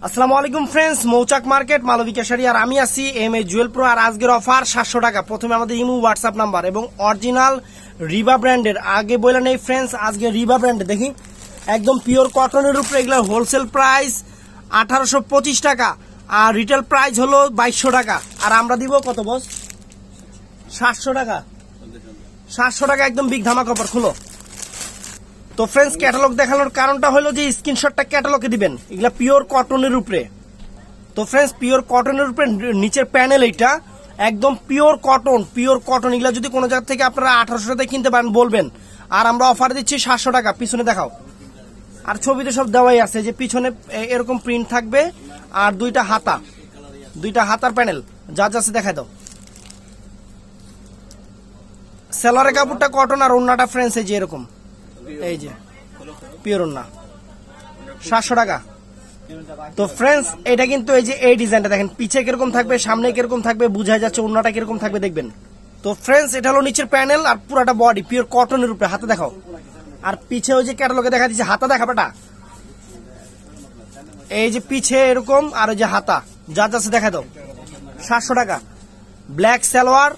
আসসালামু আলাইকুম ফ্রেন্ডস, মৌচাক মার্কেট মালবিকা শাড়ি আর আমি আছি এম এ জুয়েল প্রো। আর আজকের অফার 700 টাকা। প্রথমে আমাদের ইমো হোয়াটসঅ্যাপ নাম্বার এবং অরিজিনাল রিবা ব্র্যান্ডের আগে বলে নেই ফ্রেন্ডস, আজকে রিবা ব্র্যান্ডে দেখি একদম পিওর কটনের উপরে এগুলোর হোলসেল প্রাইস 1825 টাকা আর রিটেল প্রাইস হলো 2200 টাকা। আর আমরা দিব কত বস? 700 টাকা। 700 টাকা একদম বিগ ধামাকা অফার। খুলো তো ফ্রেন্ডস, ক্যাটালগ দেখানোর কারণটা হলো যে স্ক্রিনশটটা ক্যাটালগে দিবেন। এগুলা পিওর কটনের উপরে। তো ফ্রেন্ডস, পিওর কটনের উপরে নিচের প্যানেল এইটা একদম পিওর কটন। এগুলা যদি কোনো জায়গা থেকে আপনারা 1800 টাকায় কিনতে পারেন বলবেন। আর আমরা অফার দিচ্ছি 700 টাকা। পিছনে দেখাও, আর ছবিতে সব দেওয়াই আছে যে পিছনে এরকম প্রিন্ট থাকবে আর দুইটা হাতার প্যানেল যা আছে দেখা দাও। সেলারের কাপড়টা কটন আর ওন্নাটা ফ্রেন্ডস এই যে এরকম, এই যে পিওর ওন্না, 700 টাকা। তো ফ্রেন্ডস, এটা কিন্তু এই যে এই ডিজাইনটা দেখেন, পিছে কিরকম থাকবে সামনে কিরকম থাকবে বোঝা যাচ্ছে, ওন্নাটা কিরকম থাকবে দেখবেন। তো ফ্রেন্ডস, এটা হলো নিচের প্যানেল আর পুরাটা বডি পিওর কটনের উপরে। হাতে দেখাও, আর পিছে ওই যে ক্যাটালগে দেখা দিচ্ছে হাতা দেখা বেটা, এই যে পিছে এরকম আর ওই যে হাতা যা আছে দেখা দাও। 700 টাকা। ব্ল্যাক সালোয়ার,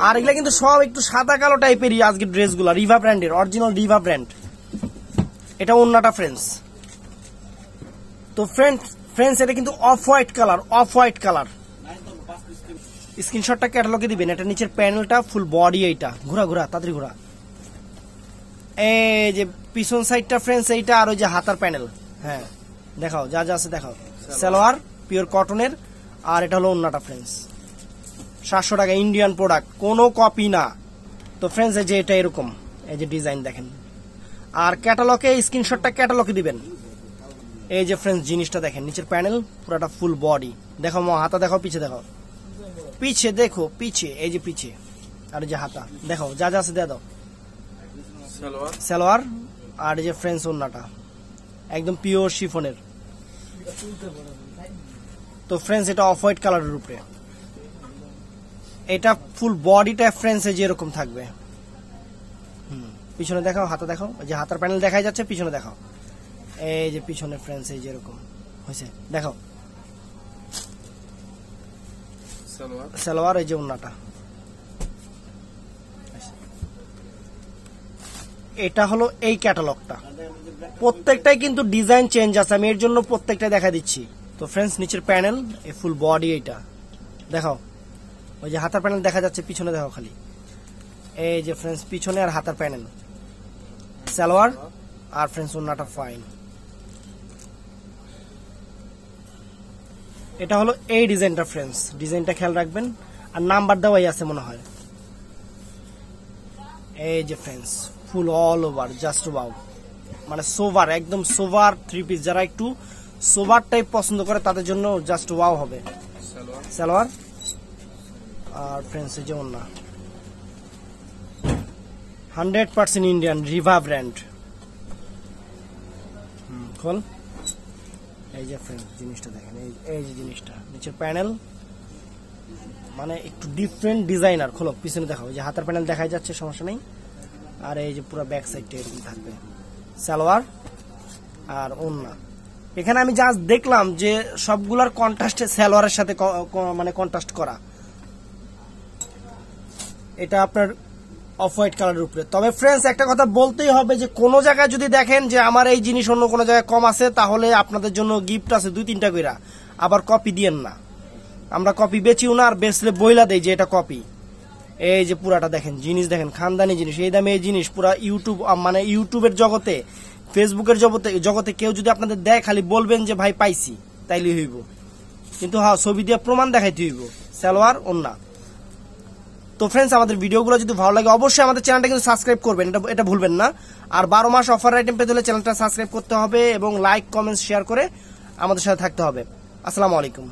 আর এগুলা কিন্তু সব একটু সাদা কালো টাইপেরই আজকের ড্রেসগুলো, রিভা ব্র্যান্ডের, অরিজিনাল রিভা ব্র্যান্ড। এটা ওন্নাটা ফ্রেন্ডস। তো ফ্রেন্ডস এটা কিন্তু অফ হোয়াইট কালার। স্ক্রিনশটটা ক্যাটালগে দিবেন। এটা নিচের প্যানেলটা ফুল বডি, এইটা ঘোরা তাড়াতাড়ি ঘোরা। এই যে পিছন সাইডটা ফ্রেন্ডস এইটা, আর ওই যে হাতার প্যানেল। হ্যাঁ দেখাও, যা আছে দেখাও। সালোয়ার পিওর কটনের, আর এটা হলো ওন্নাটা ফ্রেন্ডস। 700 টাকা, ইন্ডিয়ান প্রোডাক্ট, কোনো কপি না। তো ফ্রেন্ডস এই যে এটা এরকম, এই যে ডিজাইন দেখেন। আর ক্যাটালগে স্ক্রিনশটটা ক্যাটালগে দিবেন। এই যে ফ্রেন্ডস জিনিসটা দেখেন, নিচের প্যানেল পুরোটা ফুল বডি। দেখো হাতা দেখাও, পিছে দেখাও, পিছে দেখো, পিছে এই যে পিছে, আর এই যে হাতা দেখাও, যা আছে দিয়ে দাও। সালোয়ার, আর এই যে ফ্রেন্ডস ওন্নাটা একদম পিওর শিফনের। তো ফ্রেন্ডস এটা অফ হোয়াইট কালারের উপরে। এটা ফুল বডিটা ফ্রেন্ডস যে এরকম থাকবে। পিছনে দেখাও, হাতা দেখাও, যে হাতার প্যানেল দেখাই যাচ্ছে, পিছনে দেখাও। এই যে পিছনে ফ্রেন্ডস এই যে এরকম হয়েছে, দেখাও। সালোয়ার, এই যে ওন্নাটা। এটা হলো এই ক্যাটালগটা। প্রত্যেকটাই কিন্তু ডিজাইন চেঞ্জ আছে, আমি এর জন্য প্রত্যেকটা দেখা দিচ্ছি। তো ফ্রেন্ডস নিচের প্যানেল, এই ফুল বডি, এইটা দেখাও। ওই যে হাতার প্যানেল দেখা যাচ্ছে, পিছনে দেখো খালি। এই যে ফ্রেন্ডস পিছনে আর হাতার প্যানেল, সালোয়ার, আর ফ্রেন্ডস ওন্নাটা ফাইন। এটা হলো এই ডিজাইনটা ফ্রেন্ডস, ডিজাইনটা খেয়াল রাখবেন। আর নাম্বার দেওয়াই আছে মনে হয়। এই যে ফ্রেন্ডস ফুল অল ওভার, জাস্ট ওয়াও, মানে সোভার, একদম সোভার থ্রি পিস। যারা একটু সোভার টাইপ পছন্দ করে তাদের জন্য জাস্ট ওয়াও হবে। সালোয়ার, আর ফ্রেন্ডস এই যে ওন্না, 100% ইন্ডিয়ান রিভা ব্র্যান্ড। খোল, এই যে ফ্রেন্ডস জিনিসটা দেখেন, এই যে জিনিসটা নিচের প্যানেল, মানে একটু ডিফারেন্ট ডিজাইনার। খোলো, পিছনে দেখাও, যে হাতার প্যানেল দেখাই যাচ্ছে, সমস্যা নেই। আর এই যে পুরো ব্যাক সাইডটা এরকম থাকবে। সালোয়ার আর ওন্না। এখানে আমি জাস্ট দেখলাম যে সবগুলার কন্ট্রাস্টে সালোয়ারের সাথে মানে কন্ট্রাস্ট করা। এটা আপনার অফ হোয়াইট কালারের উপরে। তবে ফ্রেন্ডস একটা কথা বলতেই হবে যে কোনো জায়গায় যদি দেখেন যে আমার এই জিনিস অন্য কোনো জায়গায় কম আছে, তাহলে আপনাদের জন্য গিফট আছে 2-3টা কইরা। আবার কপি দিয়েন না, আমরা কপি বেচিও না, আর বেচলে বইলা দেই যে এটা কপি। এই যে পুরাটা দেখেন, জিনিস দেখেন, খানদানি জিনিস, এই দামে এই জিনিস পুরা মানে ইউটিউবের জগতে, ফেসবুকের জগতে কেউ যদি আপনাদের দেয়, খালি বলবেন যে ভাই পাইছি, তাইলে হইব। কিন্তু হ্যাঁ, ছবি দিয়ে প্রমাণ দেখাইতে হইব। সালোয়ার, ওন্না। তো ফ্রেন্ডস, আমাদের ভিডিওগুলো যদি ভালো লাগে অবশ্যই আমাদের চ্যানেলটা কিন্তু সাবস্ক্রাইব করবেন, এটা ভুলবেন না। আর 12 মাস অফার আইটেম পেতে হলে চ্যানেলটা সাবস্ক্রাইব করতে হবে এবং লাইক, কমেন্ট, শেয়ার করে আমাদের সাথে থাকতে হবে। আসসালামু আলাইকুম।